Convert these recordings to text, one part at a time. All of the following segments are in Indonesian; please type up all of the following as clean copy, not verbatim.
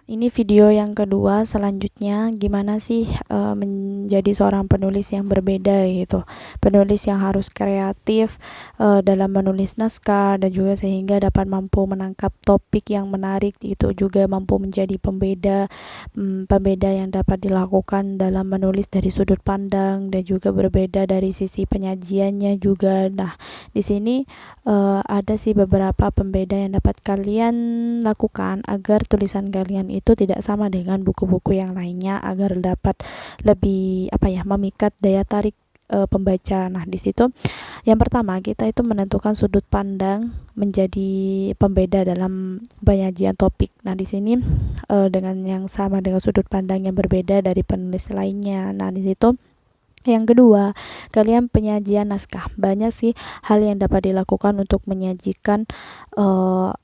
Ini video yang kedua selanjutnya gimana sih menjadi seorang penulis yang berbeda gitu. Penulis yang harus kreatif dalam menulis naskah dan juga sehingga dapat mampu menangkap topik yang menarik, itu juga mampu menjadi pembeda yang dapat dilakukan dalam menulis dari sudut pandang dan juga berbeda dari sisi penyajiannya juga. Nah, di sini ada sih beberapa pembeda yang dapat kalian lakukan agar tulisan kalian itu tidak sama dengan buku-buku yang lainnya, agar dapat lebih memikat daya tarik pembaca. Nah, di situ yang pertama kita itu menentukan sudut pandang menjadi pembeda dalam penyajian topik. Nah, di sini dengan yang sama dengan sudut pandang yang berbeda dari penulis lainnya. Nah, di situ yang kedua, kalian penyajian naskah. Banyak sih hal yang dapat dilakukan untuk menyajikan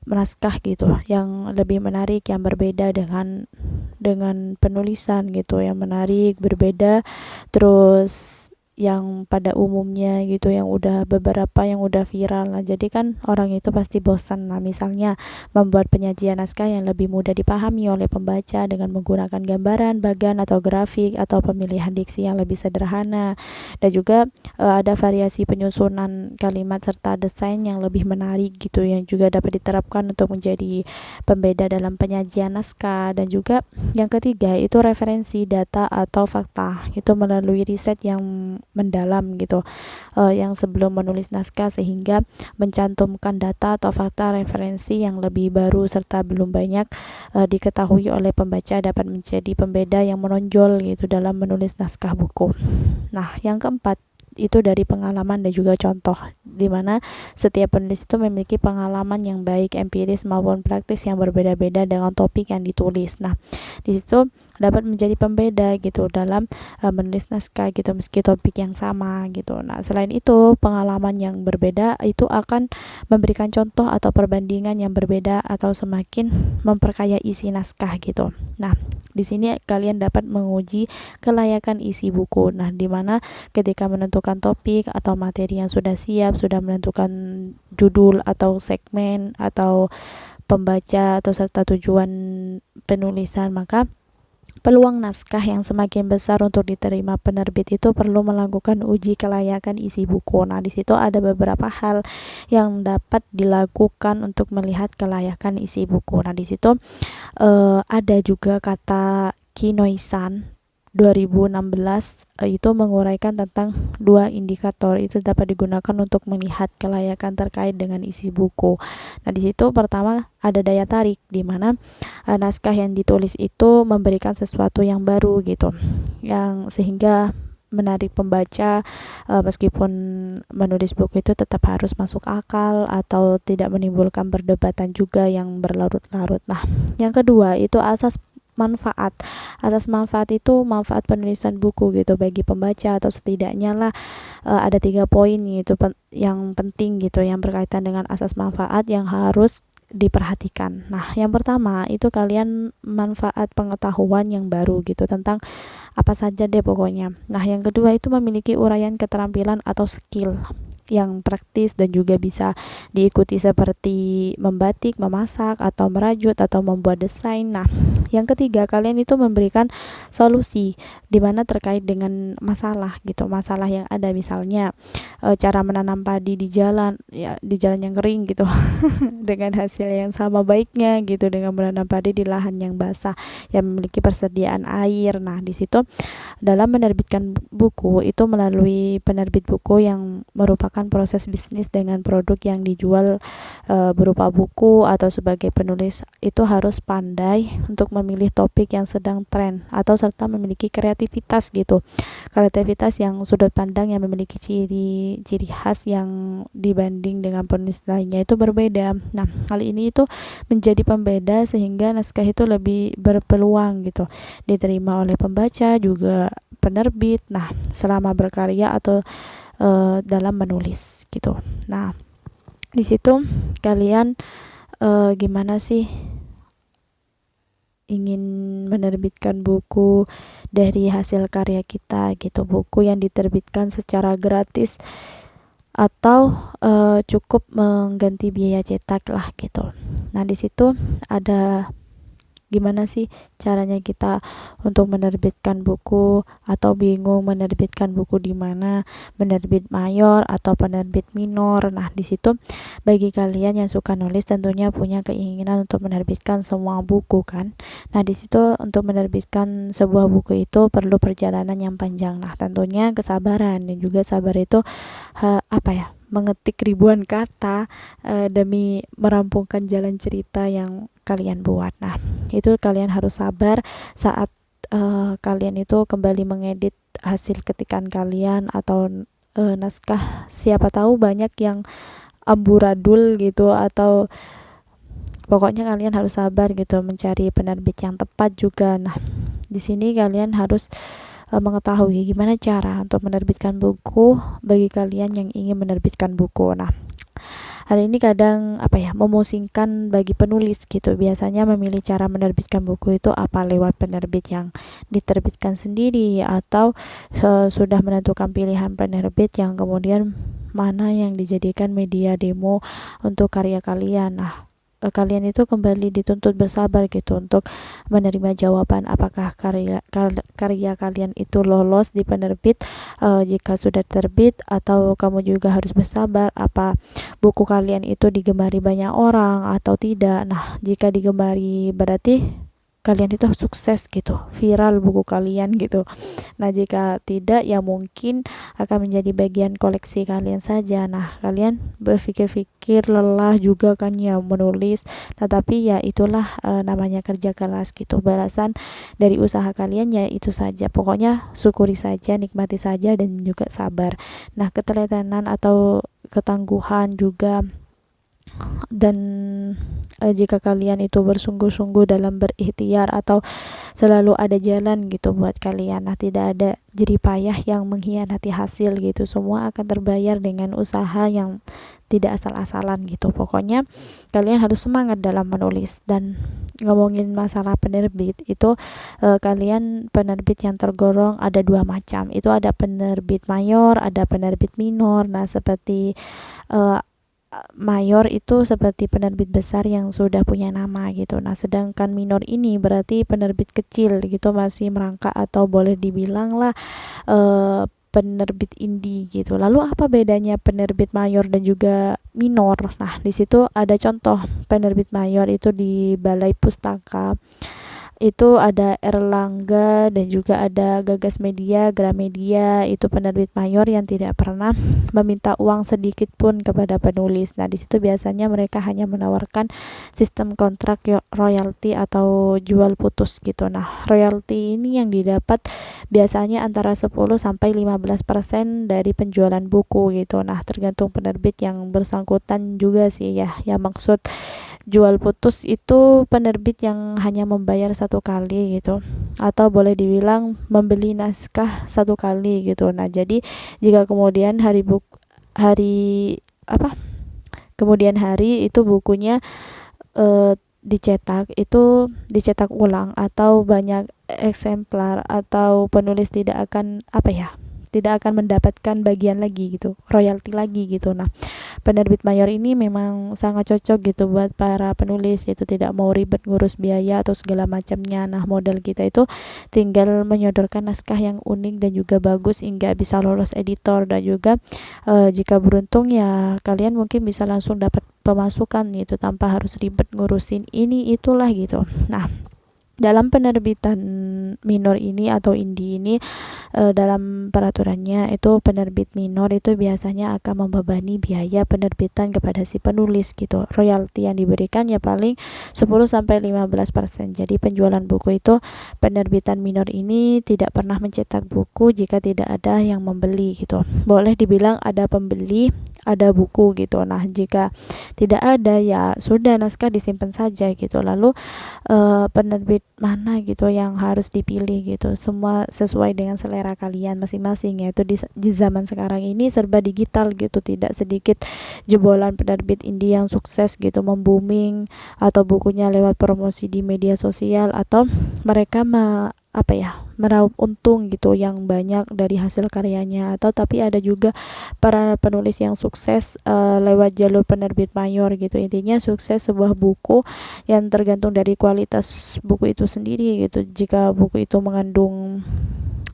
naskah gitu, yang lebih menarik, yang berbeda dengan penulisan gitu, yang menarik, berbeda, terus yang pada umumnya gitu, yang udah beberapa yang udah viral. Nah, jadi kan orang itu pasti bosan. Nah, misalnya membuat penyajian naskah yang lebih mudah dipahami oleh pembaca dengan menggunakan gambaran, bagan atau grafik, atau pemilihan diksi yang lebih sederhana, dan juga ada variasi penyusunan kalimat serta desain yang lebih menarik gitu, yang juga dapat diterapkan untuk menjadi pembeda dalam penyajian naskah. Dan juga yang ketiga itu referensi data atau fakta, itu melalui riset yang mendalam gitu, yang sebelum menulis naskah, sehingga mencantumkan data atau fakta referensi yang lebih baru serta belum banyak diketahui oleh pembaca, dapat menjadi pembeda yang menonjol gitu dalam menulis naskah buku. Nah, yang keempat itu dari pengalaman dan juga contoh, di mana setiap penulis itu memiliki pengalaman yang baik empiris maupun praktis yang berbeda-beda dengan topik yang ditulis. Nah, di situ dapat menjadi pembeda gitu dalam menulis naskah gitu, meski topik yang sama gitu. Nah, selain itu pengalaman yang berbeda itu akan memberikan contoh atau perbandingan yang berbeda atau semakin memperkaya isi naskah gitu. Nah, di sini kalian dapat menguji kelayakan isi buku. Nah, di mana ketika menentukan topik atau materi yang sudah siap, sudah menentukan judul atau segmen atau pembaca atau serta tujuan penulisan, maka peluang naskah yang semakin besar untuk diterima penerbit itu perlu melakukan uji kelayakan isi buku. Nah, di situ ada beberapa hal yang dapat dilakukan untuk melihat kelayakan isi buku. Nah, di situ ada juga kata Kinoisan 2016 itu menguraikan tentang dua indikator itu dapat digunakan untuk melihat kelayakan terkait dengan isi buku. Nah, di situ pertama ada daya tarik, di mana naskah yang ditulis itu memberikan sesuatu yang baru gitu, yang sehingga menarik pembaca, meskipun menulis buku itu tetap harus masuk akal atau tidak menimbulkan perdebatan juga yang berlarut-larut. Nah, yang kedua itu manfaat. Asas manfaat itu manfaat penulisan buku gitu bagi pembaca, atau setidaknya lah ada 3 poin gitu yang penting gitu yang berkaitan dengan asas manfaat yang harus diperhatikan. Nah, yang pertama itu kalian manfaat pengetahuan yang baru gitu tentang apa saja deh pokoknya. Nah, yang kedua itu memiliki uraian keterampilan atau skill yang praktis dan juga bisa diikuti seperti membatik, memasak, atau merajut, atau membuat desain. Nah, yang ketiga kalian itu memberikan solusi di mana terkait dengan masalah gitu, masalah yang ada, misalnya cara menanam padi di jalan yang kering gitu dengan hasil yang sama baiknya gitu dengan menanam padi di lahan yang basah yang memiliki persediaan air. Nah, di situ dalam menerbitkan buku itu melalui penerbit buku yang merupakan proses bisnis dengan produk yang dijual berupa buku, atau sebagai penulis itu harus pandai untuk memilih topik yang sedang tren atau serta memiliki kreativitas gitu. Kreativitas yang sudut pandang yang memiliki ciri khas yang dibanding dengan penulis lainnya itu berbeda. Nah, hal ini itu menjadi pembeda sehingga naskah itu lebih berpeluang gitu diterima oleh pembaca juga penerbit. Nah, selama berkarya atau dalam menulis gitu. Nah, di situ kalian gimana sih ingin menerbitkan buku dari hasil karya kita gitu, buku yang diterbitkan secara gratis atau cukup mengganti biaya cetak lah gitu. Nah, di situ ada gimana sih caranya kita untuk menerbitkan buku, atau bingung menerbitkan buku di mana, penerbit mayor atau penerbit minor. Nah, di situ bagi kalian yang suka nulis tentunya punya keinginan untuk menerbitkan semua buku kan. Nah, di situ untuk menerbitkan sebuah buku itu perlu perjalanan yang panjang. Nah, tentunya kesabaran, dan juga sabar itu mengetik ribuan kata demi merampungkan jalan cerita yang kalian buat. Nah, itu kalian harus sabar saat kalian itu kembali mengedit hasil ketikan kalian atau naskah. Siapa tahu banyak yang amburadul gitu, atau pokoknya kalian harus sabar gitu mencari penerbit yang tepat juga. Nah, di sini kalian harus mengetahui gimana cara untuk menerbitkan buku bagi kalian yang ingin menerbitkan buku. Nah, hal ini kadang memusingkan bagi penulis gitu. Biasanya memilih cara menerbitkan buku itu lewat penerbit yang diterbitkan sendiri, atau sudah menentukan pilihan penerbit yang kemudian mana yang dijadikan media demo untuk karya kalian. Nah, kalian itu kembali dituntut bersabar gitu untuk menerima jawaban apakah karya kalian itu lolos di penerbit jika sudah terbit, atau kamu juga harus bersabar apa buku kalian itu digemari banyak orang atau tidak. Nah, jika digemari berarti kalian itu sukses gitu, viral buku kalian gitu. Nah, jika tidak ya mungkin akan menjadi bagian koleksi kalian saja. Nah, kalian berpikir-pikir lelah juga kan ya menulis. Nah, tapi ya itulah namanya kerja keras gitu. Balasan dari usaha kalian ya itu saja. Pokoknya syukuri saja, nikmati saja, dan juga sabar. Nah, ketelatenan atau ketangguhan juga, dan jika kalian itu bersungguh-sungguh dalam berikhtiar, atau selalu ada jalan gitu buat kalian. Nah, tidak ada jerih payah yang mengkhianati hasil gitu. Semua akan terbayar dengan usaha yang tidak asal-asalan gitu. Pokoknya kalian harus semangat dalam menulis. Dan ngomongin masalah penerbit itu, kalian penerbit yang tergolong ada dua macam. Itu ada penerbit mayor, ada penerbit minor. Nah, seperti mayor itu seperti penerbit besar yang sudah punya nama gitu. Nah, sedangkan minor ini berarti penerbit kecil gitu, masih merangkak, atau boleh dibilang lah penerbit indie gitu. Lalu apa bedanya penerbit mayor dan juga minor? Nah, di situ ada contoh penerbit mayor itu di Balai Pustaka. Itu ada Erlangga, dan juga ada Gagas Media, Gramedia. Itu penerbit mayor yang tidak pernah meminta uang sedikit pun kepada penulis. Nah, di situ biasanya mereka hanya menawarkan sistem kontrak royalti atau jual putus gitu. Nah, royalti ini yang didapat biasanya antara 10 sampai 15% dari penjualan buku gitu. Nah, tergantung penerbit yang bersangkutan juga sih ya. Yang maksud jual putus itu penerbit yang hanya membayar satu kali gitu, atau boleh dibilang membeli naskah satu kali gitu. Nah, jadi jika kemudian kemudian hari itu bukunya dicetak ulang atau banyak eksemplar, atau penulis tidak akan mendapatkan bagian lagi gitu, royalti lagi gitu. Nah, penerbit mayor ini memang sangat cocok gitu buat para penulis, itu tidak mau ribet ngurus biaya atau segala macamnya. Nah, modal kita itu tinggal menyodorkan naskah yang unik dan juga bagus hingga bisa lolos editor, dan juga jika beruntung ya kalian mungkin bisa langsung dapat pemasukan gitu tanpa harus ribet ngurusin ini itulah gitu. Nah, dalam penerbitan minor ini atau indie ini, dalam peraturannya itu penerbit minor itu biasanya akan membebani biaya penerbitan kepada si penulis gitu. Royalti yang diberikan ya paling 10-15%. Jadi penjualan buku itu, penerbitan minor ini tidak pernah mencetak buku jika tidak ada yang membeli gitu. Boleh dibilang ada pembeli, ada buku gitu. Nah, jika tidak ada ya sudah, naskah disimpan saja gitu. Lalu penerbit mana gitu yang harus dipilih gitu, semua sesuai dengan selera kalian masing-masing. Yaitu di zaman sekarang ini serba digital gitu, tidak sedikit jebolan penerbit indie yang sukses gitu, membooming, atau bukunya lewat promosi di media sosial, atau mereka meraup untung gitu yang banyak dari hasil karyanya, atau tapi ada juga para penulis yang sukses lewat jalur penerbit mayor gitu. Intinya sukses sebuah buku yang tergantung dari kualitas buku itu sendiri gitu. Jika buku itu mengandung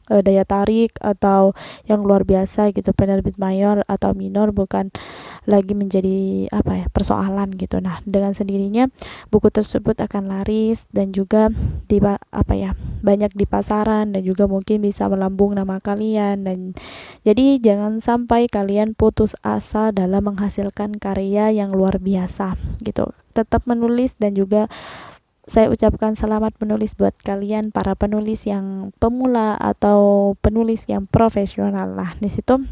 daya tarik atau yang luar biasa gitu, penerbit mayor atau minor bukan lagi menjadi persoalan gitu. Nah, dengan sendirinya buku tersebut akan laris dan juga banyak di pasaran, dan juga mungkin bisa melambung nama kalian. Dan jadi jangan sampai kalian putus asa dalam menghasilkan karya yang luar biasa gitu. Tetap menulis, dan juga saya ucapkan selamat menulis buat kalian para penulis yang pemula atau penulis yang profesional. Nah, di situ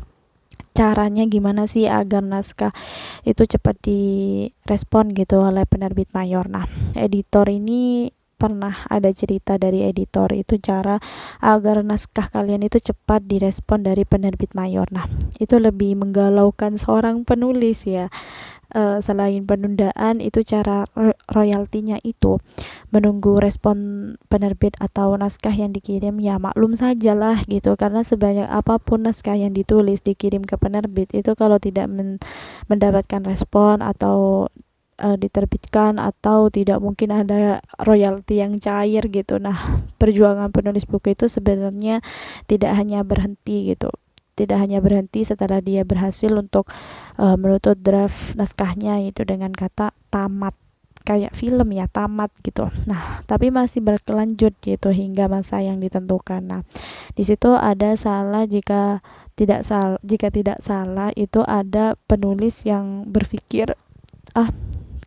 caranya gimana sih agar naskah itu cepat direspon gitu oleh penerbit mayor. Nah, editor ini pernah ada cerita dari editor itu cara agar naskah kalian itu cepat direspon dari penerbit mayor. Nah, itu lebih menggalaukan seorang penulis ya. Selain penundaan, itu cara royaltinya itu menunggu respon penerbit atau naskah yang dikirim. Ya maklum sajalah gitu, karena sebanyak apapun naskah yang ditulis dikirim ke penerbit itu kalau tidak mendapatkan respon atau diterbitkan, atau tidak mungkin ada royalti yang cair gitu. Nah, perjuangan penulis buku itu sebenarnya tidak hanya berhenti setelah dia berhasil untuk menutup draft naskahnya itu dengan kata tamat, kayak film ya, tamat gitu. Nah, tapi masih berkelanjut gitu hingga masa yang ditentukan. Nah, di situ ada salah jika tidak salah itu ada penulis yang berpikir,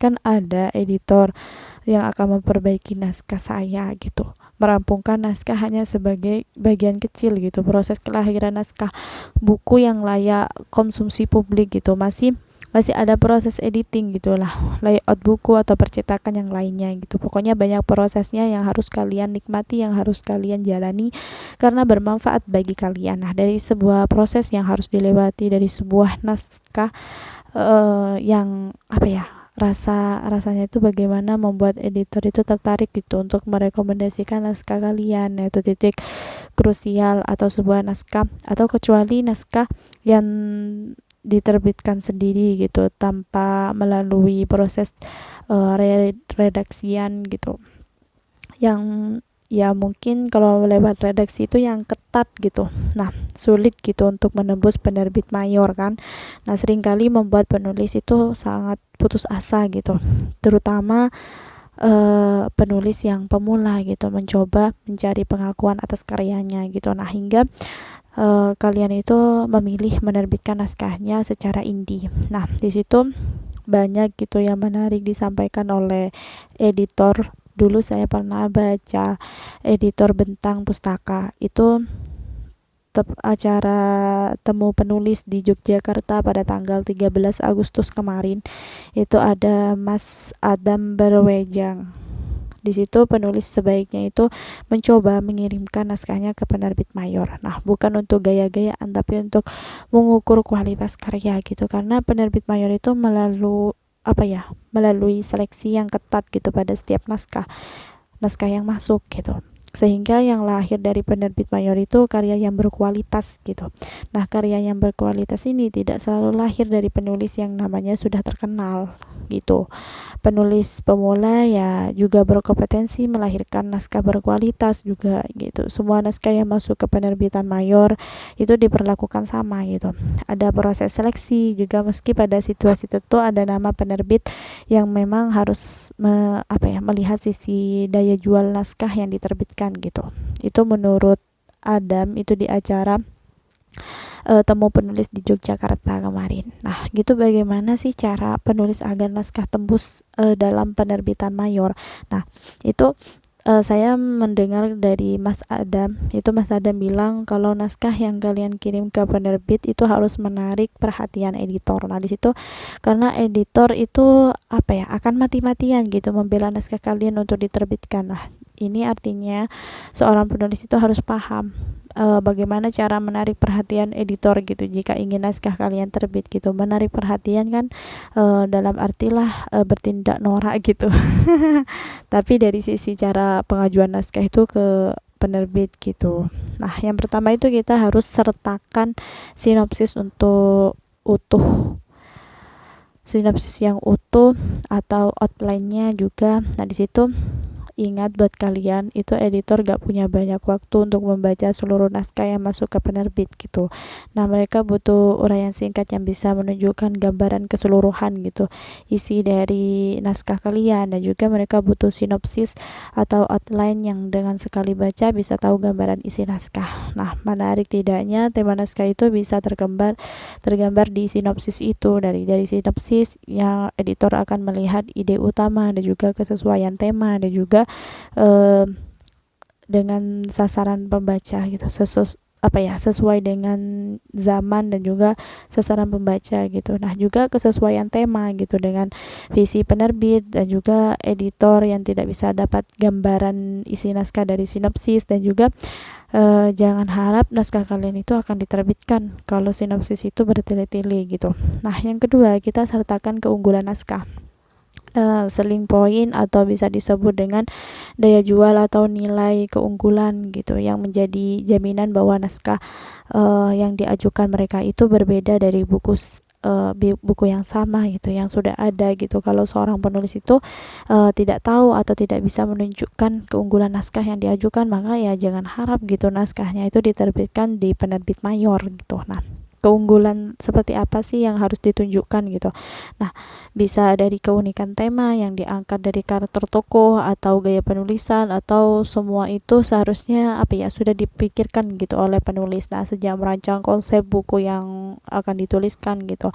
kan ada editor yang akan memperbaiki naskah saya gitu. Merampungkan naskah hanya sebagai bagian kecil gitu. Proses kelahiran naskah buku yang layak konsumsi publik gitu masih ada proses editing gitulah, layout buku atau percetakan yang lainnya gitu. Pokoknya banyak prosesnya yang harus kalian nikmati, yang harus kalian jalani karena bermanfaat bagi kalian. Nah, dari sebuah proses yang harus dilewati dari sebuah naskah yang rasanya itu bagaimana membuat editor itu tertarik gitu untuk merekomendasikan naskah kalian, yaitu titik krusial atau sebuah naskah, atau kecuali naskah yang diterbitkan sendiri gitu tanpa melalui proses redaksian gitu, yang ya mungkin kalau lewat redaksi itu yang ketat gitu. Nah, sulit gitu untuk menembus penerbit mayor kan. Nah, seringkali membuat penulis itu sangat putus asa gitu, terutama penulis yang pemula gitu, mencoba mencari pengakuan atas karyanya gitu. Nah, hingga kalian itu memilih menerbitkan naskahnya secara indie. Nah, di situ banyak gitu yang menarik disampaikan oleh editor. Dulu saya pernah baca editor Bentang Pustaka itu acara temu penulis di Yogyakarta pada tanggal 13 Agustus kemarin. Itu ada Mas Adam Berwejang. Di situ penulis sebaiknya itu mencoba mengirimkan naskahnya ke penerbit mayor. Nah, bukan untuk gaya-gayaan tapi untuk mengukur kualitas karya gitu, karena penerbit mayor itu melalui seleksi yang ketat gitu pada setiap naskah yang masuk gitu, sehingga yang lahir dari penerbit mayor itu karya yang berkualitas gitu. Nah, karya yang berkualitas ini tidak selalu lahir dari penulis yang namanya sudah terkenal gitu. Penulis pemula ya juga berkompetensi melahirkan naskah berkualitas juga gitu. Semua naskah yang masuk ke penerbitan mayor itu diperlakukan sama gitu. Ada proses seleksi juga, meski pada situasi tertentu ada nama penerbit yang memang harus melihat sisi daya jual naskah yang diterbitkan gitu. Itu menurut Adam itu di acara temu penulis di Yogyakarta kemarin. Nah, gitu bagaimana sih cara penulis agar naskah tembus dalam penerbitan mayor. Nah, itu saya mendengar dari Mas Adam, itu Mas Adam bilang kalau naskah yang kalian kirim ke penerbit itu harus menarik perhatian editor. Nah, di situ karena editor itu akan mati-matian gitu membela naskah kalian untuk diterbitkan. Nah, ini artinya seorang penulis itu harus paham bagaimana cara menarik perhatian editor gitu jika ingin naskah kalian terbit gitu. Menarik perhatian kan dalam artilah bertindak norak gitu. Tapi dari sisi cara pengajuan naskah itu ke penerbit gitu. Nah, yang pertama itu kita harus sertakan sinopsis sinopsis yang utuh atau outline-nya juga. Nah, di situ ingat buat kalian, itu editor gak punya banyak waktu untuk membaca seluruh naskah yang masuk ke penerbit gitu. Nah, mereka butuh uraian singkat yang bisa menunjukkan gambaran keseluruhan gitu, isi dari naskah kalian, dan juga mereka butuh sinopsis atau outline yang dengan sekali baca bisa tahu gambaran isi naskah. Nah, menarik tidaknya tema naskah itu bisa tergambar di sinopsis itu. Dari sinopsis yang editor akan melihat ide utama dan juga kesesuaian tema dan juga dengan sasaran pembaca gitu, sesuai dengan zaman dan juga sasaran pembaca gitu. Nah, juga kesesuaian tema gitu dengan visi penerbit dan juga editor yang tidak bisa dapat gambaran isi naskah dari sinopsis. Dan juga jangan harap naskah kalian itu akan diterbitkan kalau sinopsis itu bertele-tele gitu. Nah, yang kedua, kita sertakan keunggulan naskah. Selling point atau bisa disebut dengan daya jual atau nilai keunggulan gitu, yang menjadi jaminan bahwa naskah yang diajukan mereka itu berbeda dari buku yang sama gitu, yang sudah ada gitu. Kalau seorang penulis itu tidak tahu atau tidak bisa menunjukkan keunggulan naskah yang diajukan, maka ya jangan harap gitu naskahnya itu diterbitkan di penerbit mayor gitu. Nah, keunggulan seperti apa sih yang harus ditunjukkan gitu. Nah, bisa dari keunikan tema yang diangkat dari karakter tokoh atau gaya penulisan, atau semua itu seharusnya sudah dipikirkan gitu oleh penulis. Nah, sejak merancang konsep buku yang akan dituliskan gitu.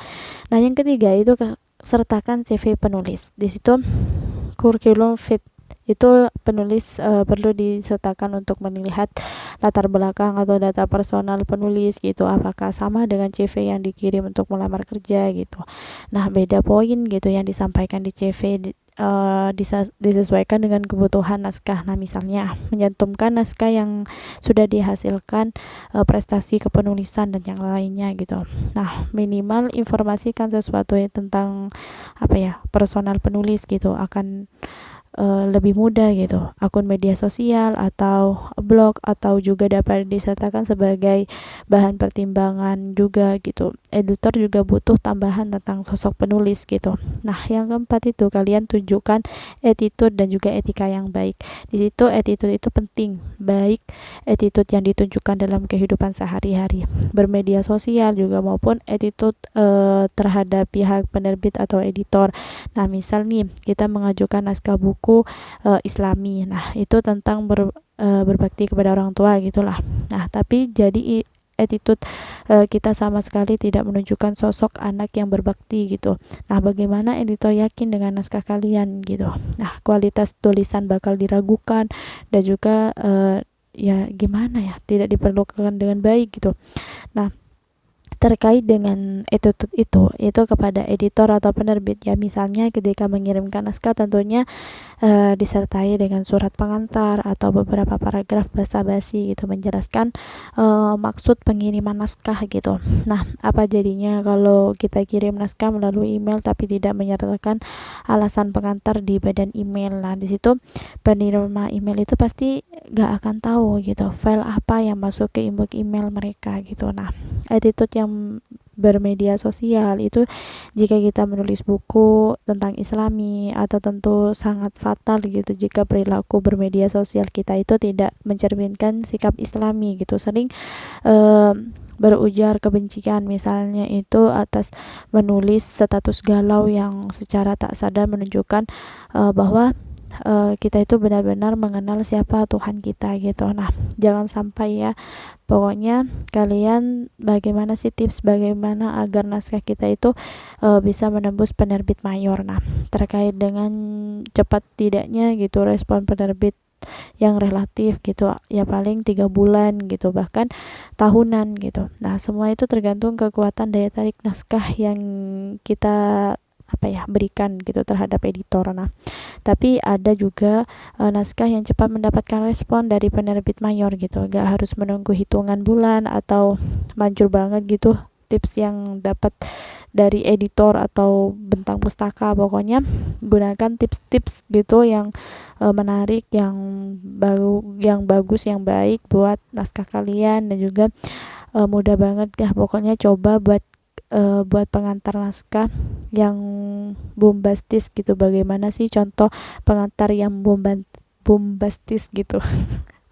Nah, yang ketiga itu sertakan CV penulis. Di situ curriculum fit itu penulis perlu disertakan untuk melihat latar belakang atau data personal penulis gitu, apakah sama dengan CV yang dikirim untuk melamar kerja gitu. Nah, beda poin gitu yang disampaikan di CV disesuaikan dengan kebutuhan naskah. Nah, misalnya menyantumkan naskah yang sudah dihasilkan, prestasi kepenulisan dan yang lainnya gitu. Nah, minimal informasikan sesuatu tentang personal penulis gitu, akan lebih mudah gitu. Akun media sosial atau blog atau juga dapat disertakan sebagai bahan pertimbangan juga gitu. Editor juga butuh tambahan tentang sosok penulis gitu. Nah, yang keempat itu kalian tunjukkan attitude dan juga etika yang baik. Di situ attitude itu penting, baik attitude yang ditunjukkan dalam kehidupan sehari-hari, bermedia sosial juga, maupun attitude terhadap pihak penerbit atau editor. Nah, misal nih kita mengajukan naskah buku Islami. Nah, itu tentang berbakti kepada orang tua gitulah. Nah, tapi jadi attitude kita sama sekali tidak menunjukkan sosok anak yang berbakti gitu. Nah, bagaimana editor yakin dengan naskah kalian gitu. Nah, kualitas tulisan bakal diragukan dan juga tidak diperlukan dengan baik gitu. Nah, terkait dengan attitude itu kepada editor atau penerbit ya, misalnya ketika mengirimkan naskah tentunya disertai dengan surat pengantar atau beberapa paragraf basa-basi gitu menjelaskan maksud pengiriman naskah gitu. Nah, apa jadinya kalau kita kirim naskah melalui email tapi tidak menyertakan alasan pengantar di badan email. Nah, di situ penerima email itu pasti gak akan tahu gitu file apa yang masuk ke inbox email mereka gitu. Nah, attitude yang bermedia sosial itu, jika kita menulis buku tentang Islami, atau tentu sangat fatal gitu jika perilaku bermedia sosial kita itu tidak mencerminkan sikap Islami gitu. Sering berujar kebencian misalnya itu atas menulis status galau yang secara tak sadar menunjukkan bahwa kita itu benar-benar mengenal siapa Tuhan kita gitu. Nah, jangan sampai ya. Pokoknya kalian bagaimana sih tips bagaimana agar naskah kita itu bisa menembus penerbit mayor. Nah, terkait dengan cepat tidaknya gitu respon penerbit yang relatif gitu ya, paling 3 bulan gitu, bahkan tahunan gitu. Nah, semua itu tergantung kekuatan daya tarik naskah yang kita berikan gitu terhadap editor. Nah, tapi ada juga naskah yang cepat mendapatkan respon dari penerbit mayor gitu, gak harus menunggu hitungan bulan atau manjur banget gitu tips-tips yang dapat dari editor atau bentang pustaka. Pokoknya gunakan tips-tips gitu yang menarik, yang bagus, yang baik buat naskah kalian, dan juga mudah banget ya. Pokoknya coba buat pengantar naskah yang bombastis gitu. Bagaimana sih contoh pengantar yang bombastis gitu?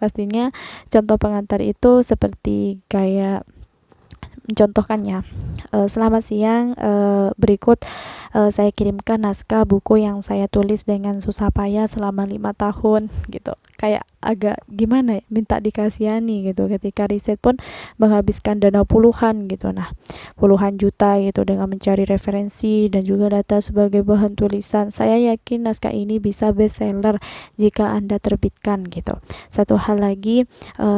Pastinya contoh pengantar itu seperti kayak mencontohkannya, selamat siang, berikut saya kirimkan naskah buku yang saya tulis dengan susah payah selama 5 tahun gitu. Kayak agak gimana ya, minta dikasihani gitu. Ketika riset pun menghabiskan dana puluhan gitu, nah puluhan juta gitu, dengan mencari referensi dan juga data sebagai bahan tulisan. Saya yakin naskah ini bisa bestseller jika Anda terbitkan gitu. Satu hal lagi,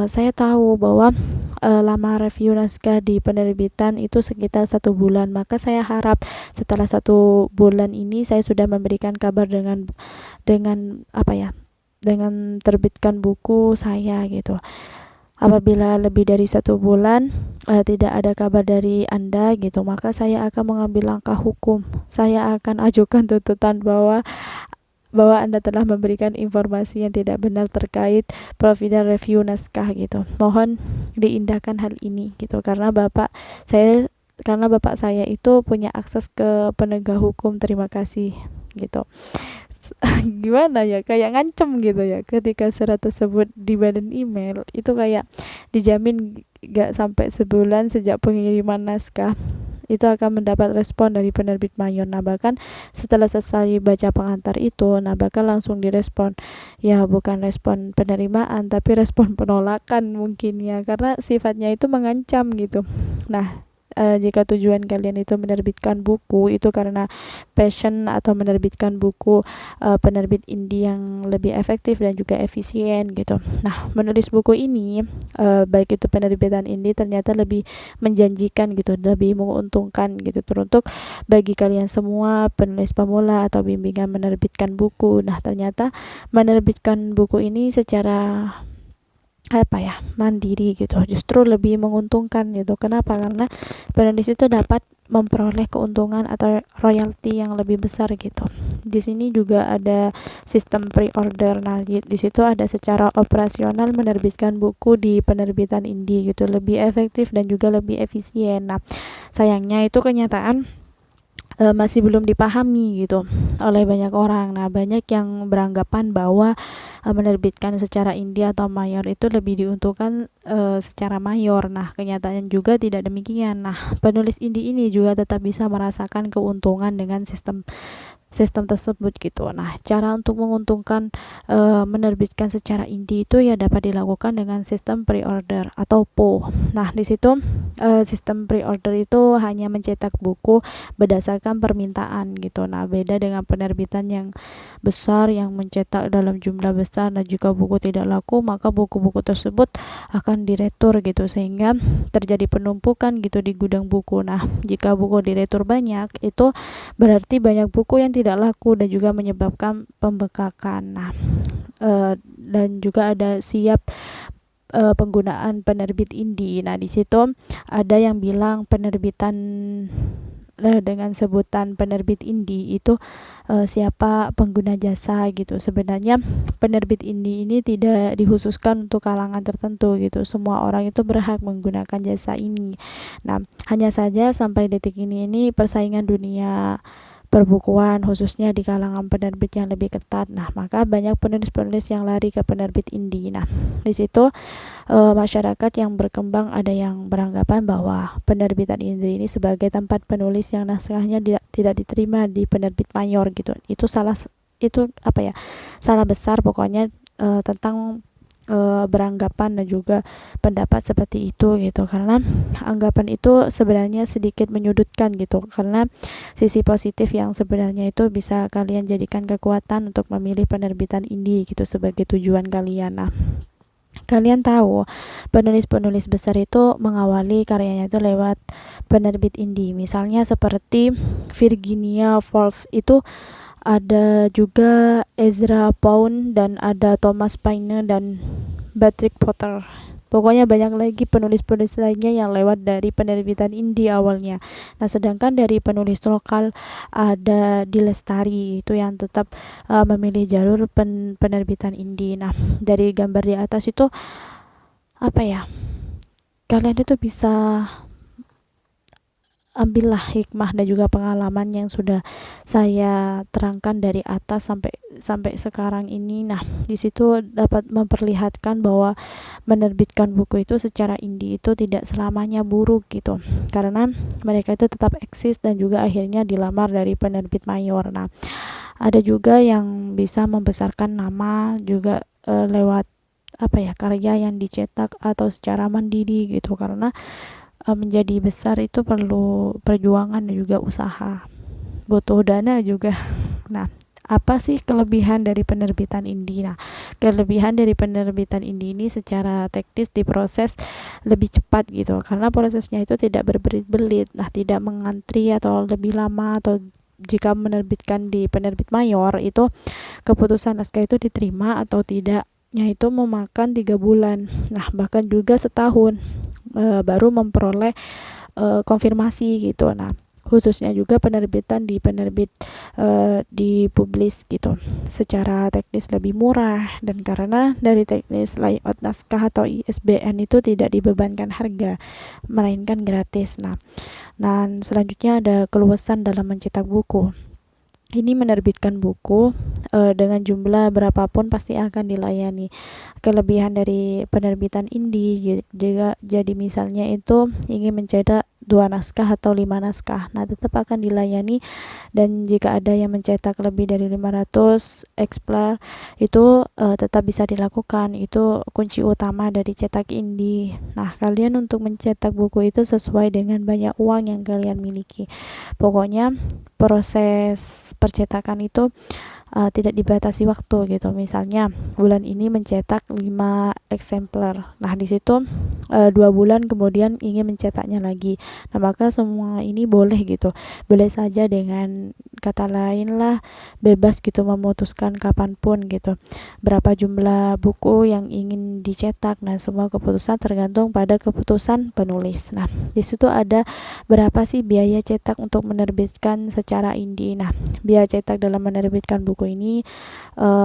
saya tahu bahwa lama review naskah di penerbitan itu sekitar 1 bulan, maka saya harap setelah 1 bulan ini saya sudah memberikan kabar dengan apa ya, dengan terbitkan buku saya gitu. Apabila lebih dari 1 bulan tidak ada kabar dari Anda gitu, maka saya akan mengambil langkah hukum. Saya akan ajukan tuntutan bahwa Anda telah memberikan informasi yang tidak benar terkait profil dan review naskah gitu. Mohon diindahkan hal ini gitu, karena bapak saya itu punya akses ke penegak hukum. Terima kasih gitu. Gimana ya, kayak ngancem gitu ya. Ketika surat tersebut di badan email itu kayak dijamin gak sampai sebulan sejak pengiriman naskah itu akan mendapat respon dari penerbit mayor. Nah bahkan setelah selesai baca pengantar itu, nah bahkan langsung direspon, ya bukan respon penerimaan tapi respon penolakan mungkin ya, karena sifatnya itu mengancam gitu. Nah jika tujuan kalian itu menerbitkan buku itu karena passion atau menerbitkan buku penerbit indie yang lebih efektif dan juga efisien gitu. Nah menulis buku ini baik itu penerbitan indie ternyata lebih menjanjikan gitu, lebih menguntungkan gitu, teruntuk bagi kalian semua penulis pemula atau bimbingan menerbitkan buku. Nah ternyata menerbitkan buku ini secara mandiri gitu justru lebih menguntungkan gitu. Kenapa? Karena penulis itu dapat memperoleh keuntungan atau royalti yang lebih besar gitu. Di sini juga ada sistem pre-order. Nah di situ ada secara operasional menerbitkan buku di penerbitan indie gitu, lebih efektif dan juga lebih efisien. Nah sayangnya itu kenyataan masih belum dipahami gitu oleh banyak orang. Nah banyak yang beranggapan bahwa menerbitkan secara indie atau mayor itu lebih diuntungkan secara mayor. Nah kenyataannya juga tidak demikian. Nah penulis indie ini juga tetap bisa merasakan keuntungan dengan sistem tersebut gitu. Nah cara untuk menguntungkan menerbitkan secara indie itu ya dapat dilakukan dengan sistem pre-order atau PO. Nah di situ sistem pre-order itu hanya mencetak buku berdasarkan permintaan gitu. Nah beda dengan penerbitan yang besar yang mencetak dalam jumlah besar, dan jika buku tidak laku maka buku-buku tersebut akan diretur gitu, sehingga terjadi penumpukan gitu di gudang buku. Nah jika buku diretur banyak itu berarti banyak buku yang tidak laku dan juga menyebabkan pembengkakan. Nah dan juga ada siap penggunaan penerbit indie. Nah di situ ada yang bilang penerbitan dengan sebutan penerbit indie itu siapa pengguna jasa gitu. Sebenarnya penerbit indie ini tidak dikhususkan untuk kalangan tertentu gitu. Semua orang itu berhak menggunakan jasa ini. Nah hanya saja sampai detik ini persaingan dunia perbukuan khususnya di kalangan penerbit yang lebih ketat. Nah maka banyak penulis-penulis yang lari ke penerbit indie. Nah di situ masyarakat yang berkembang ada yang beranggapan bahwa penerbitan indie ini sebagai tempat penulis yang naskahnya tidak diterima di penerbit mayor gitu. Itu salah besar pokoknya tentang beranggapan dan juga pendapat seperti itu gitu, karena anggapan itu sebenarnya sedikit menyudutkan gitu, karena sisi positif yang sebenarnya itu bisa kalian jadikan kekuatan untuk memilih penerbitan indie gitu sebagai tujuan kalian. Nah kalian tahu penulis-penulis besar itu mengawali karyanya itu lewat penerbit indie, misalnya seperti Virginia Woolf, itu ada juga Ezra Pound, dan ada Thomas Paine dan Patrick Pokoknya banyak lagi penulis-penulis lainnya yang lewat dari penerbitan indie awalnya. Nah, sedangkan dari penulis lokal ada di Lestari itu yang tetap memilih jalur penerbitan indie. Nah, dari gambar di atas itu apa ya? Kalian itu bisa ambillah hikmah dan juga pengalaman yang sudah saya terangkan dari atas sampai sekarang ini. Nah, di situ dapat memperlihatkan bahwa menerbitkan buku itu secara indie itu tidak selamanya buruk gitu, karena mereka itu tetap eksis dan juga akhirnya dilamar dari penerbit mayor. Nah, ada juga yang bisa membesarkan nama juga lewat apa ya, karya yang dicetak atau secara mandiri gitu, karena menjadi besar itu perlu perjuangan dan juga usaha, butuh dana juga. Nah, apa sih kelebihan dari penerbitan indie? Nah, kelebihan dari penerbitan indie ini secara teknis diproses lebih cepat gitu, karena prosesnya itu tidak berbelit-belit. Nah, tidak mengantri atau lebih lama, atau jika menerbitkan di penerbit mayor itu keputusan naskah itu diterima atau tidaknya itu memakan 3 bulan. Nah, bahkan juga setahun baru memperoleh konfirmasi gitu. Nah, khususnya juga penerbitan di penerbit dipublish gitu secara teknis lebih murah, dan karena dari teknis layout naskah atau ISBN itu tidak dibebankan harga melainkan gratis. Nah, dan selanjutnya ada keluasan dalam mencetak buku. Ini menerbitkan buku dengan jumlah berapapun pasti akan dilayani. Kelebihan dari penerbitan indie juga jadi misalnya itu ingin mencetak 2 naskah atau 5 naskah, nah tetap akan dilayani, dan jika ada yang mencetak lebih dari 500 eksemplar itu tetap bisa dilakukan. Itu kunci utama dari cetak indie. Nah, kalian untuk mencetak buku itu sesuai dengan banyak uang yang kalian miliki. Pokoknya proses percetakan itu tidak dibatasi waktu gitu. Misalnya bulan ini mencetak 5 eksemplar. Nah, di situ 2 bulan kemudian ingin mencetaknya lagi. Nah, maka semua ini boleh gitu. Boleh saja, dengan kata lain lah bebas gitu memutuskan kapanpun gitu berapa jumlah buku yang ingin dicetak. Nah, semua keputusan tergantung pada keputusan penulis. Nah, di situ ada berapa sih biaya cetak untuk menerbitkan secara indie. Nah, biaya cetak dalam menerbitkan buku ini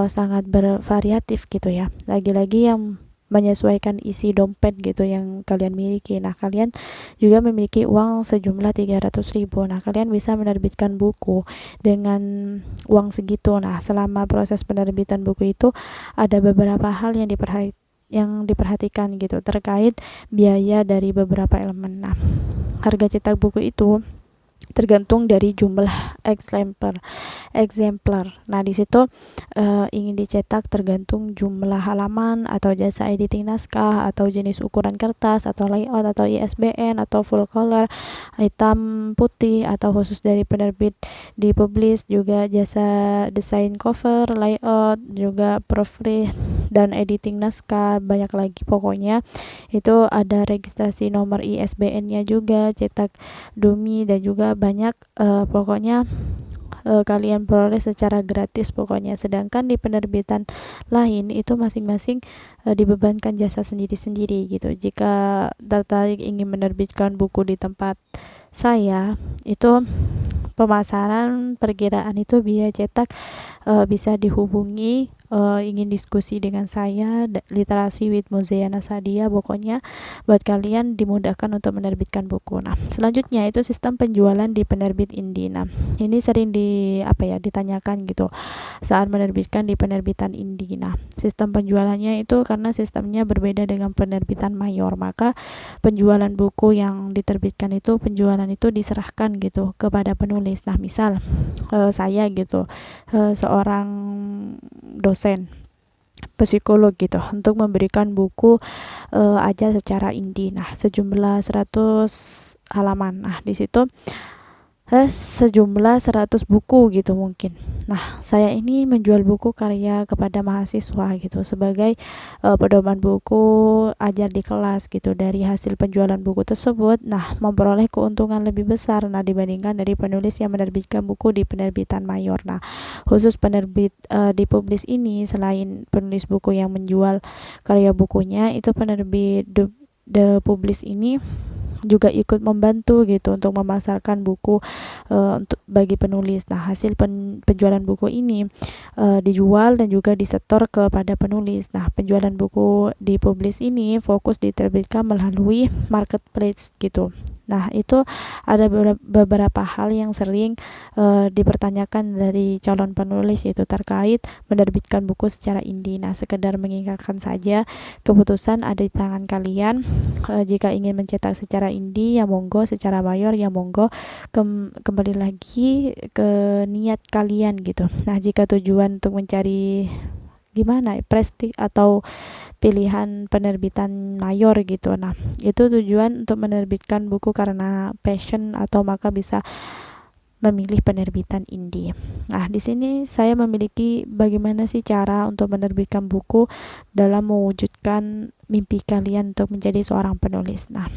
sangat bervariatif gitu ya. Lagi-lagi yang menyesuaikan isi dompet gitu yang kalian miliki. Nah, kalian juga memiliki uang sejumlah 300.000. Nah, kalian bisa menerbitkan buku dengan uang segitu. Nah, selama proses penerbitan buku itu ada beberapa hal yang diperhatikan gitu terkait biaya dari beberapa elemen. Nah, harga cetak buku itu tergantung dari jumlah eksemplar. Nah, di situ ingin dicetak tergantung jumlah halaman atau jasa editing naskah atau jenis ukuran kertas atau layout atau ISBN atau full color, hitam putih atau khusus dari penerbit dipublish, juga jasa desain cover, layout, juga proofread dan editing naskah, banyak lagi. Pokoknya itu ada registrasi nomor ISBN-nya juga, cetak dummy, dan juga banyak pokoknya kalian peroleh secara gratis pokoknya. Sedangkan di penerbitan lain itu masing-masing dibebankan jasa sendiri-sendiri gitu. Jika tertarik ingin menerbitkan buku di tempat saya, itu pemasaran perkiraan itu biaya cetak bisa dihubungi, ingin diskusi dengan saya, Literasi with Muzeyana Sadia, pokoknya buat kalian dimudahkan untuk menerbitkan buku. Nah, selanjutnya itu sistem penjualan di penerbit indie. Nah, ini sering ditanyakan gitu saat menerbitkan di penerbitan indie. Nah, sistem penjualannya itu karena sistemnya berbeda dengan penerbitan mayor, maka penjualan buku yang diterbitkan itu penjualan itu diserahkan gitu kepada penulis. Nah, misal saya gitu seorang dosen psikolog gitu untuk memberikan buku aja secara indie. Nah, sejumlah 100 halaman. Nah, di situ sejumlah 100 buku gitu mungkin. Nah, saya ini menjual buku karya kepada mahasiswa gitu sebagai pedoman buku ajar di kelas gitu. Dari hasil penjualan buku tersebut, nah memperoleh keuntungan lebih besar dibandingkan dari penulis yang menerbitkan buku di penerbitan mayor. Nah, khusus penerbit di Publish ini, selain penulis buku yang menjual karya bukunya, itu penerbit The Publish ini juga ikut membantu gitu untuk memasarkan buku untuk bagi penulis. Nah, hasil penjualan buku ini dijual dan juga disetor kepada penulis. Nah, penjualan buku di Publish ini fokus diterbitkan melalui marketplace gitu. Nah, itu ada beberapa hal yang sering dipertanyakan dari calon penulis, yaitu terkait menerbitkan buku secara indie. Nah, sekedar mengingatkan saja, keputusan ada di tangan kalian. Jika ingin mencetak secara indie, ya monggo, secara mayor ya monggo. Kembali lagi ke niat kalian gitu. Nah, jika tujuan untuk mencari prestige atau pilihan penerbitan mayor gitu, nah itu tujuan untuk menerbitkan buku karena passion, atau maka bisa memilih penerbitan indie. Nah, di sini saya memiliki bagaimana sih cara untuk menerbitkan buku dalam mewujudkan mimpi kalian untuk menjadi seorang penulis. Nah,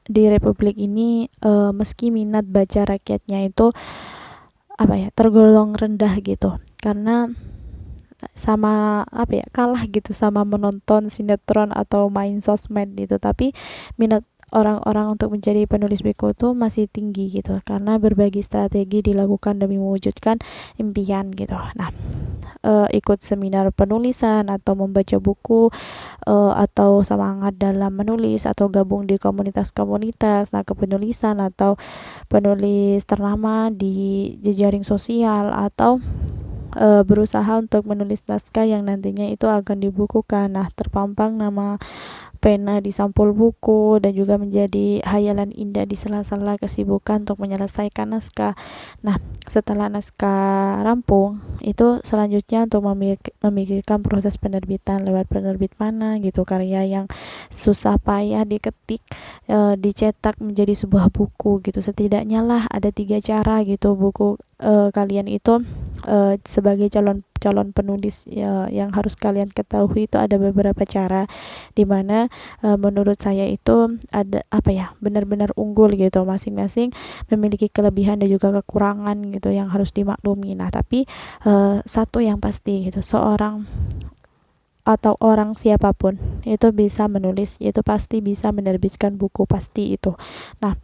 di Republik ini meski minat baca rakyatnya itu tergolong rendah gitu, karena kalah gitu sama menonton sinetron atau main sosmed gitu. Tapi minat orang-orang untuk menjadi penulis buku itu masih tinggi gitu, karena berbagai strategi dilakukan demi mewujudkan impian gitu. Nah, ikut seminar penulisan atau membaca buku, atau semangat dalam menulis, atau gabung di komunitas-komunitas kepenulisan, atau penulis ternama di jejaring sosial, atau berusaha untuk menulis naskah yang nantinya itu akan dibukukan. Nah, terpampang nama pena di sampul buku dan juga menjadi hayalan indah di sela-sela kesibukan untuk menyelesaikan naskah. Nah, setelah naskah rampung, itu selanjutnya untuk memikirkan proses penerbitan, lewat penerbit mana gitu, karya yang susah payah diketik dicetak menjadi sebuah buku gitu. Setidaknya lah ada 3 cara gitu buku kalian itu sebagai calon penulis yang harus kalian ketahui. Itu ada beberapa cara di mana menurut saya itu ada benar-benar unggul gitu, masing-masing memiliki kelebihan dan juga kekurangan gitu yang harus dimaklumi. Nah, tapi satu yang pasti gitu, seorang atau orang siapapun itu bisa menulis, itu pasti bisa menerbitkan buku, pasti itu. Nah,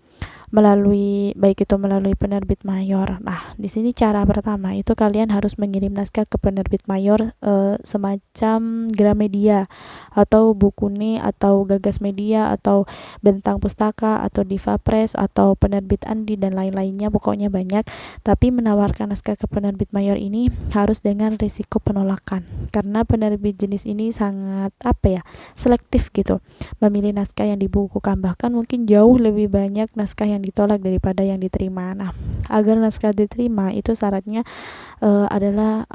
baik itu melalui penerbit mayor. Nah, di sini cara pertama itu kalian harus mengirim naskah ke penerbit mayor, semacam Gramedia atau Bukuni atau Gagas Media atau Bentang Pustaka atau Diva Press atau penerbit Andi dan lain-lainnya, pokoknya banyak. Tapi menawarkan naskah ke penerbit mayor ini harus dengan risiko penolakan, karena penerbit jenis ini sangat selektif gitu memilih naskah yang dibukukan. Bahkan mungkin jauh lebih banyak naskah yang ditolak daripada yang diterima. Nah, agar naskah diterima itu syaratnya adalah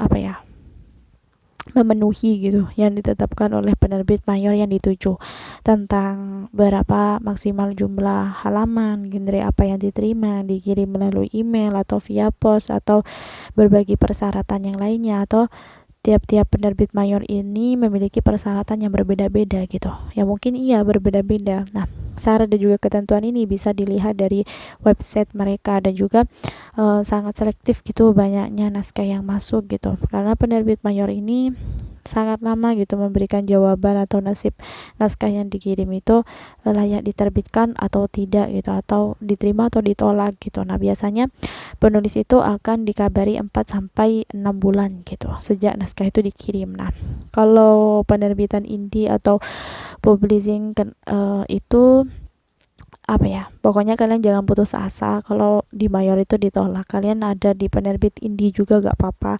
memenuhi gitu yang ditetapkan oleh penerbit mayor yang dituju, tentang berapa maksimal jumlah halaman, genre apa yang diterima, dikirim melalui email atau via pos, atau berbagai persyaratan yang lainnya. Atau tiap-tiap penerbit mayor ini memiliki persyaratan yang berbeda-beda gitu, ya mungkin berbeda-beda. Nah, syarat dan juga ketentuan ini bisa dilihat dari website mereka, dan juga sangat selektif gitu banyaknya naskah yang masuk gitu, karena penerbit mayor ini sangat lama gitu memberikan jawaban atau nasib naskah yang dikirim itu layak diterbitkan atau tidak gitu, atau diterima atau ditolak gitu. Nah, biasanya penulis itu akan dikabari 4-6 bulan gitu sejak naskah itu dikirim. Nah, kalau penerbitan indie atau publishing itu pokoknya kalian jangan putus asa kalau di mayor itu ditolak. Kalian ada di penerbit indie juga gak apa-apa.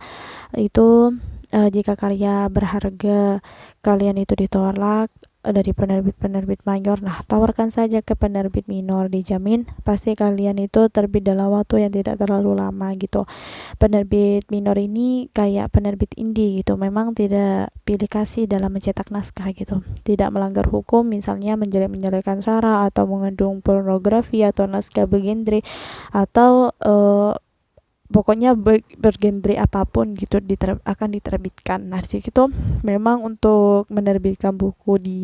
Itu jika karya berharga kalian itu ditolak, dari penerbit-penerbit mayor. Nah, tawarkan saja ke penerbit minor, dijamin pasti kalian itu terbit dalam waktu yang tidak terlalu lama gitu. Penerbit minor ini kayak penerbit indie gitu, memang tidak pilih kasih dalam mencetak naskah gitu, tidak melanggar hukum, misalnya menjelek-menjelekan sara atau mengandung pornografi atau naskah bergenre atau pokoknya bergenre apapun gitu akan diterbitkan. Nah, di situ memang untuk menerbitkan buku di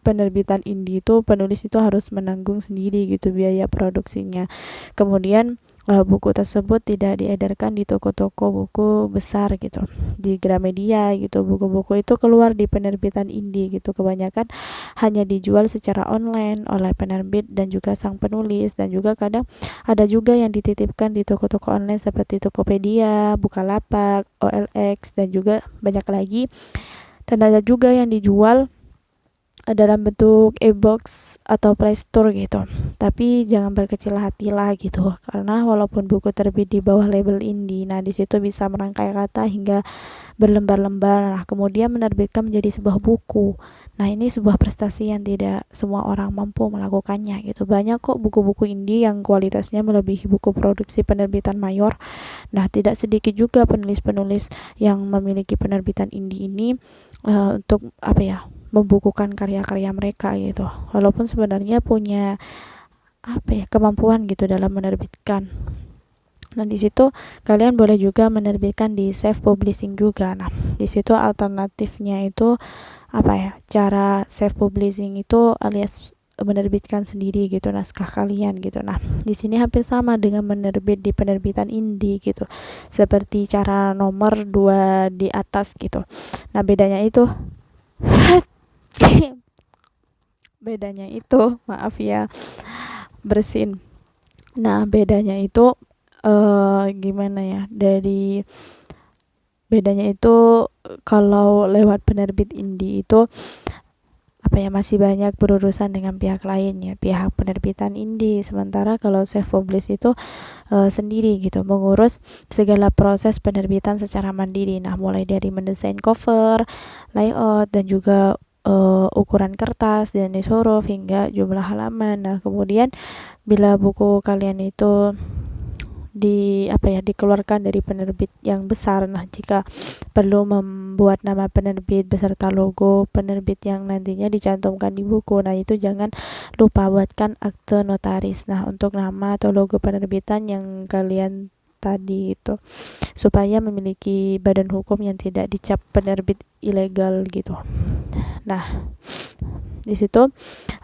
penerbitan indie itu penulis itu harus menanggung sendiri gitu biaya produksinya. Kemudian buku tersebut tidak diedarkan di toko-toko buku besar gitu, di Gramedia gitu. Buku-buku itu keluar di penerbitan indie gitu, kebanyakan hanya dijual secara online oleh penerbit dan juga sang penulis, dan juga kadang ada juga yang dititipkan di toko-toko online seperti Tokopedia, Bukalapak, OLX, dan juga banyak lagi. Dan ada juga yang dijual dalam bentuk e-box atau Play Store gitu. Tapi jangan berkecil hati lah gitu, karena walaupun buku terbit di bawah label indie, nah di situ bisa merangkai kata hingga berlembar-lembar. Nah, kemudian menerbitkan menjadi sebuah buku. Nah, ini sebuah prestasi yang tidak semua orang mampu melakukannya gitu. Banyak kok buku-buku indie yang kualitasnya melebihi buku produksi penerbitan mayor. Nah, tidak sedikit juga penulis-penulis yang memiliki penerbitan indie ini untuk membukukan karya-karya mereka gitu. Walaupun sebenarnya punya kemampuan gitu dalam menerbitkan. Nah, di situ kalian boleh juga menerbitkan di self publishing juga. Nah, di situ alternatifnya itu cara self publishing itu alias menerbitkan sendiri gitu naskah kalian gitu. Nah, di sini hampir sama dengan menerbit di penerbitan indie gitu, seperti cara nomor 2 di atas gitu. Nah, bedanya itu maaf ya, bersin. Nah, bedanya itu bedanya itu kalau lewat penerbit indie itu masih banyak berurusan dengan pihak lain ya, pihak penerbitan indie. Sementara kalau self publish itu sendiri gitu, mengurus segala proses penerbitan secara mandiri. Nah, mulai dari mendesain cover, layout, dan juga ukuran kertas dan huruf hingga jumlah halaman. Nah, kemudian bila buku kalian itu dikeluarkan dari penerbit yang besar, nah jika perlu membuat nama penerbit beserta logo penerbit yang nantinya dicantumkan di buku, nah itu jangan lupa buatkan akte notaris nah untuk nama atau logo penerbitan yang kalian tadi itu, supaya memiliki badan hukum yang tidak dicap penerbit ilegal gitu. Nah, di situ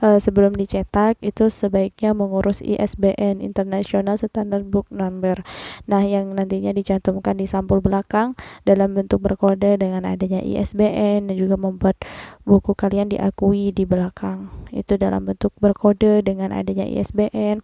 sebelum dicetak itu sebaiknya mengurus ISBN International Standard Book Number. Nah, yang nantinya dicantumkan di sampul belakang dalam bentuk berkode dengan adanya ISBN, dan juga membuat buku kalian diakui di belakang itu dalam bentuk berkode dengan adanya ISBN,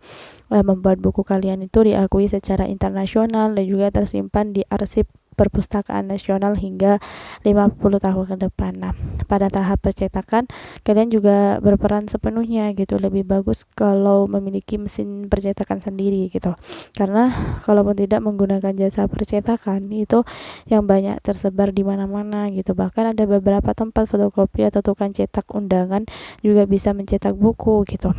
membuat buku kalian itu diakui secara internasional dan juga tersimpan di arsip Perpustakaan Nasional hingga 50 tahun ke depan. Nah, pada tahap percetakan kalian juga berperan sepenuhnya gitu. Lebih bagus kalau memiliki mesin percetakan sendiri gitu, karena kalaupun tidak menggunakan jasa percetakan itu yang banyak tersebar di mana-mana gitu. Bahkan ada beberapa tempat fotokopi atau tukang cetak undangan juga bisa mencetak buku gitu.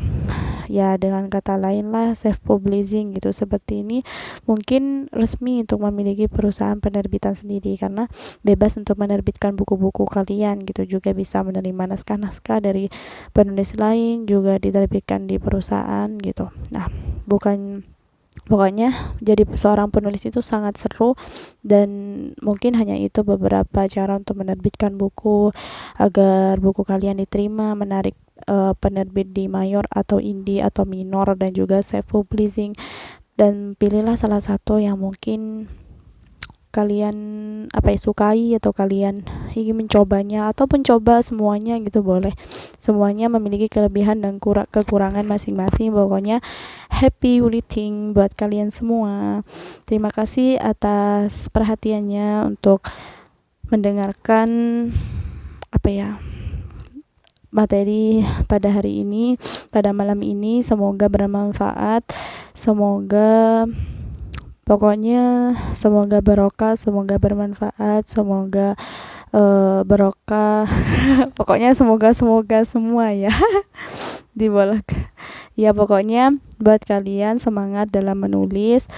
Ya, dengan kata lain lah self publishing gitu. Seperti ini mungkin resmi untuk memiliki perusahaan penerbitan sendiri, karena bebas untuk menerbitkan buku-buku kalian gitu. Juga bisa menerima naskah-naskah dari penulis lain juga diterbitkan di perusahaan gitu. Nah, pokoknya jadi seorang penulis itu sangat seru, dan mungkin hanya itu beberapa cara untuk menerbitkan buku agar buku kalian diterima, menarik penerbit di mayor atau indie atau minor, dan juga self publishing. Dan pilihlah salah satu yang mungkin kalian sukai atau kalian ingin mencobanya, ataupun coba semuanya gitu, boleh. Semuanya memiliki kelebihan dan kekurangan masing-masing. Pokoknya happy reading buat kalian semua. Terima kasih atas perhatiannya untuk mendengarkan materi pada hari ini, pada malam ini. Semoga bermanfaat, semoga Pokoknya semoga barokah, semoga bermanfaat, semoga barokah. Pokoknya semoga semua ya. Dibolak. Ya pokoknya buat kalian semangat dalam menulis.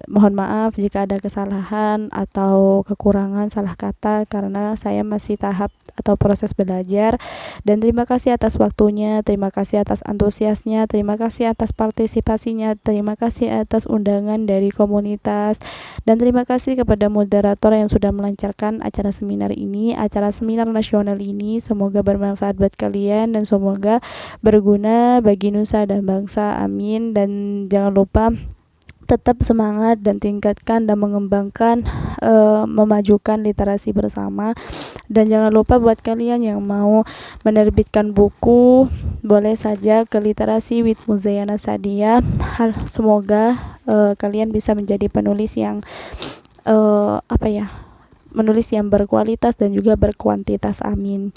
Mohon maaf jika ada kesalahan atau kekurangan salah kata karena saya masih tahap atau proses belajar. Dan terima kasih atas waktunya, terima kasih atas antusiasnya, terima kasih atas partisipasinya, terima kasih atas undangan dari komunitas, dan terima kasih kepada moderator yang sudah melancarkan acara seminar ini, acara seminar nasional ini. Semoga bermanfaat buat kalian dan semoga berguna bagi nusa dan bangsa, amin. Dan jangan lupa tetap semangat dan tingkatkan dan mengembangkan memajukan literasi bersama. Dan jangan lupa buat kalian yang mau menerbitkan buku, boleh saja ke Literasi with Muzayana Sadia. Semoga kalian bisa menjadi penulis yang menulis yang berkualitas dan juga berkuantitas, amin.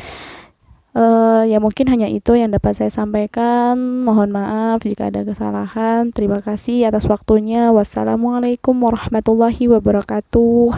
Ya mungkin hanya itu yang dapat saya sampaikan. Mohon maaf jika ada kesalahan. Terima kasih atas waktunya. Wassalamualaikum warahmatullahi wabarakatuh.